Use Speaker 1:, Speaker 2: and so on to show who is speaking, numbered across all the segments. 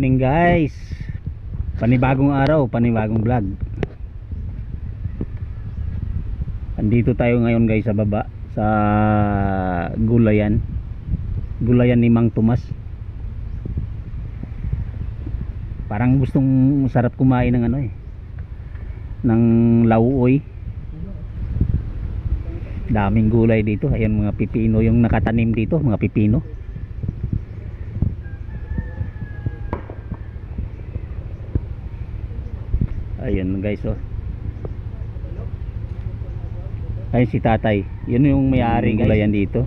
Speaker 1: morning guys. Panibagong araw, panibagong vlog. Andito tayo ngayon guys sa baba sa gulayan. Gulayan ni Mang Tomas. Parang gustong sarap kumain ng ng lauoy. Daming gulay dito. Ayan mga pipino yung nakatanim dito, mga pipino. Ayun guys, oh. Ayun si tatay. Yun yung may-ari gulayan dito.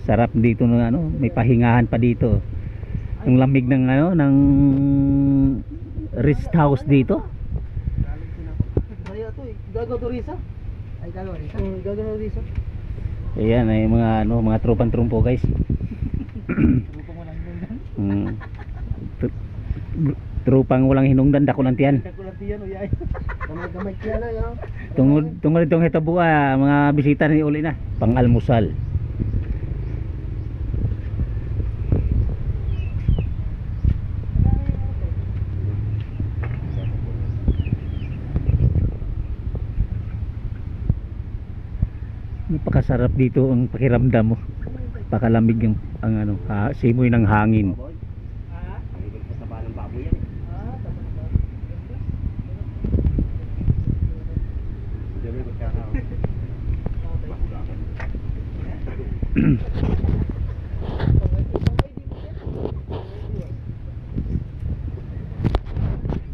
Speaker 1: Sarap dito ng may pahingahan pa dito. Yung lamig ng ng rest house dito. Ayan ay mga tropang trumpo guys. Trupang walang hinungdan, dako lang tiyan. Tungod itong hitabua, mga bisita ni uli na pang almusal. Napakasarap dito ang pakiramdam mo. Pakalamig ang simoy ng hangin.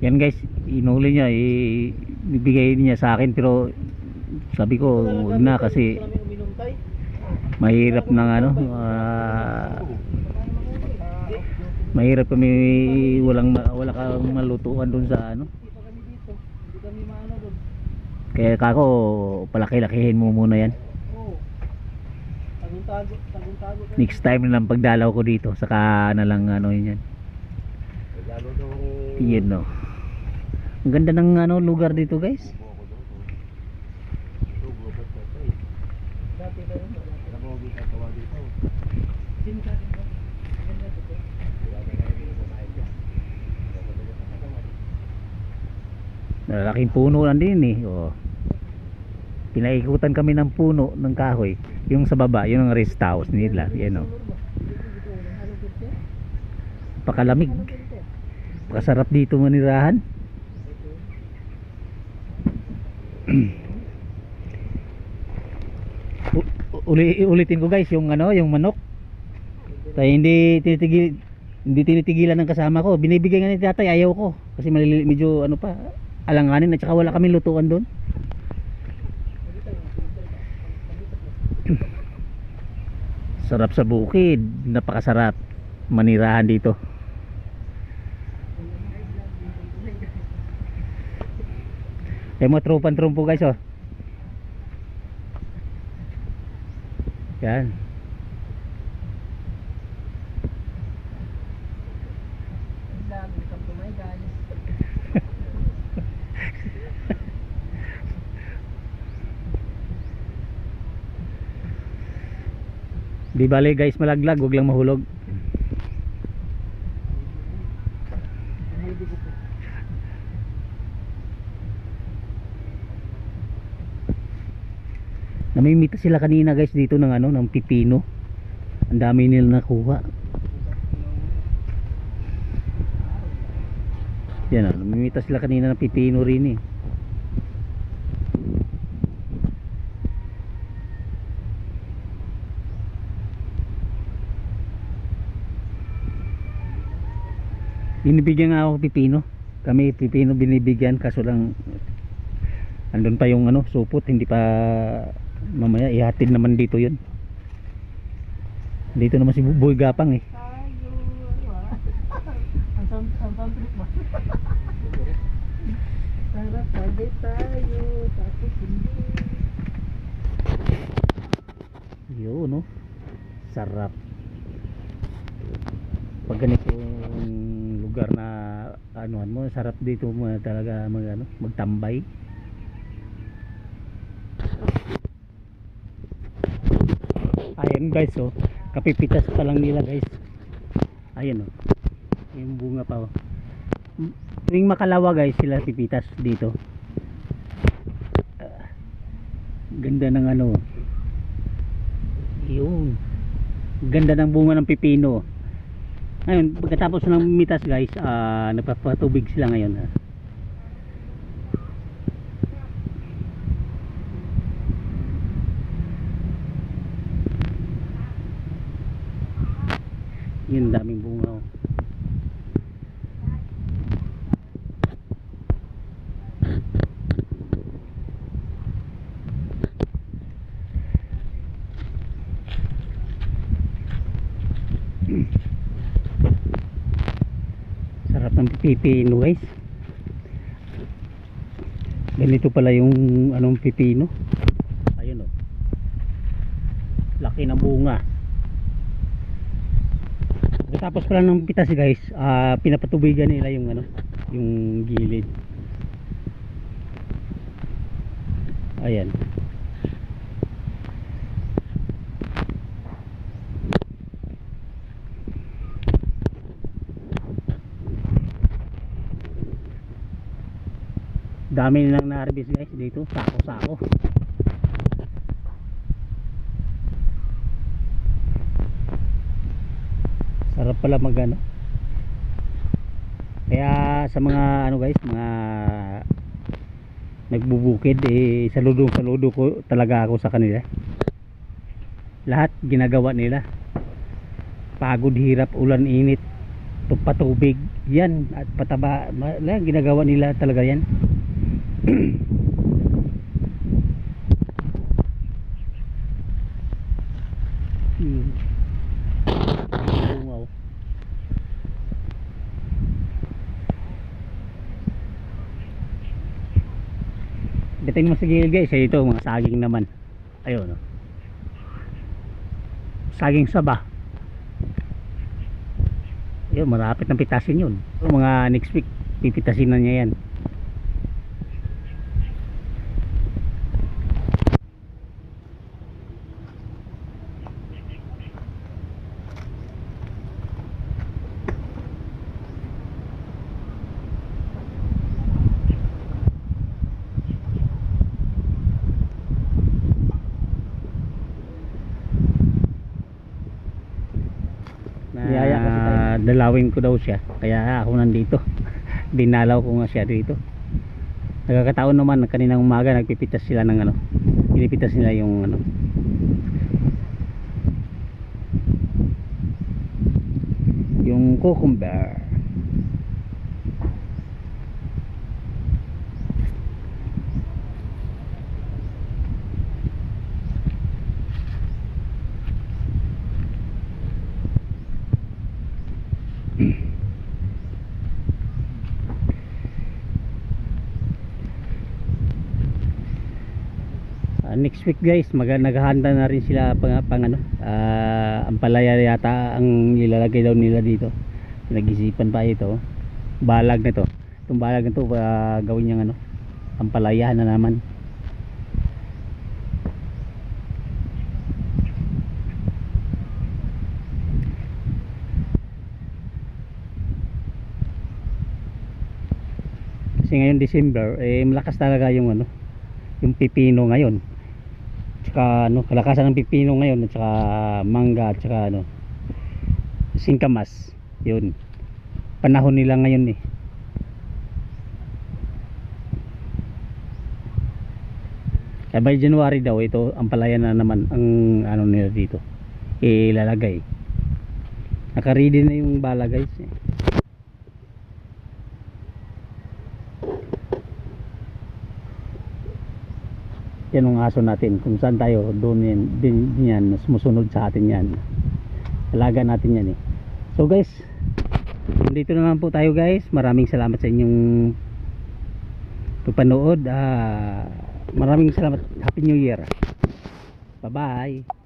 Speaker 1: Yan guys, inuli niya, ibigay niya sa akin, pero sabi ko huwag na kasi mahirap ng mahirap kami, wala kang malutuan dun sa kaya kako palaki-lakihin mo muna yan. Next time na lang pagdalaw ko dito saka na lang yun yan. Yun no. Ang ganda ng lugar dito guys. Malaking puno lang din oh. Pinaikutan kami ng puno ng kahoy. Yung sa baba, yun ang rest house nila. Yan oh. Pakalamig. Pakasarap dito manirahan. Ulitin ko guys yung yung manok. Tayo hindi tinitigilan ng kasama ko. Binibigay nga ni tatay, ayaw ko kasi medyo alanganin at saka wala kaming lutuan doon. Sarap sa bukid, napakasarap manirahan dito. Mga tropan trumpo guys oh. Yan. Di bale guys malaglag, wag lang mahulog. Namimita sila kanina guys dito ng ng pipino. Ang dami nila nakuha. Yan namimita sila kanina ng pipino rin eh. Binibigyan nga ako pipino. Kami pipino binibigyan, kaso lang andun pa yung supot, hindi pa, mamaya ihatid naman dito yun. Dito naman si Boy Gapang eh. Yun no. Sarap. Pag ganito lugar na mo, sarap dito mo talaga magtambay. Ayan guys oh, kapipitas pa lang nila guys. Ayan oh. Yung bunga pa, oh. Tuwing makalawa guys, sila pipitas dito. Ganda ng ano. Yun. Ganda ng bunga ng pipino. Ngayon, pagkatapos ng mitas guys, napapatubig sila ngayon. Yun, daming bunga, oh. Sarap ng pipino guys. Ganito pala yung anong pipino. Ayun, oh. Laki ng bunga. Tapos pala ng pitas guys, pinapatubigan nila yung ano, yung gilid. Ayan. Dami nilang na-harvest guys dito, sako-sako. Sarap pala magano. Kaya sa mga ano guys, mga nagbubukid, saludo ko talaga ako sa kanila. Lahat ginagawa nila. Pagod, hirap, ulan, init, patubig, yan at pataba, ginagawa nila talaga yan. Wow. Dating mo sa gilid guys, ito mga saging naman. Ayun, no? Saging saba. Ayun, marapit ng pitasin yun. Mga next week pipitasin na niya yan. Dalawin ko daw siya, kaya ako nandito. Dinalaw ko nga siya dito. Nagkakataon naman kaninang umaga nagpipitas sila ng ano, pinipitas nila yung ano, yung cucumber. Next week guys, naghahanda na rin sila pang ano, ampalaya yata ang ilalagay daw nila dito. Nag-isipan pa ito, balag na to. Itong balag na to, gawin niyang ano, ampalaya na naman. Kasi ngayon December, malakas talaga yung ano, yung pipino ngayon. Tsaka ano, kalakasan ng pipino ngayon at saka mangga at saka ano, singkamas. Yun. Panahon nila ngayon eh. Kaya by January daw ito, ampalaya na naman ang ano nila dito. Ilalagay. Naka-ready na yung bala guys eh. Yan ang aso natin, kung saan tayo doon yan, din yan, sumusunod sa atin yan, alaga natin yan eh. So guys, dito naman po tayo guys. Maraming salamat sa inyong pagpanood. Maraming salamat. Happy New Year. Bye bye.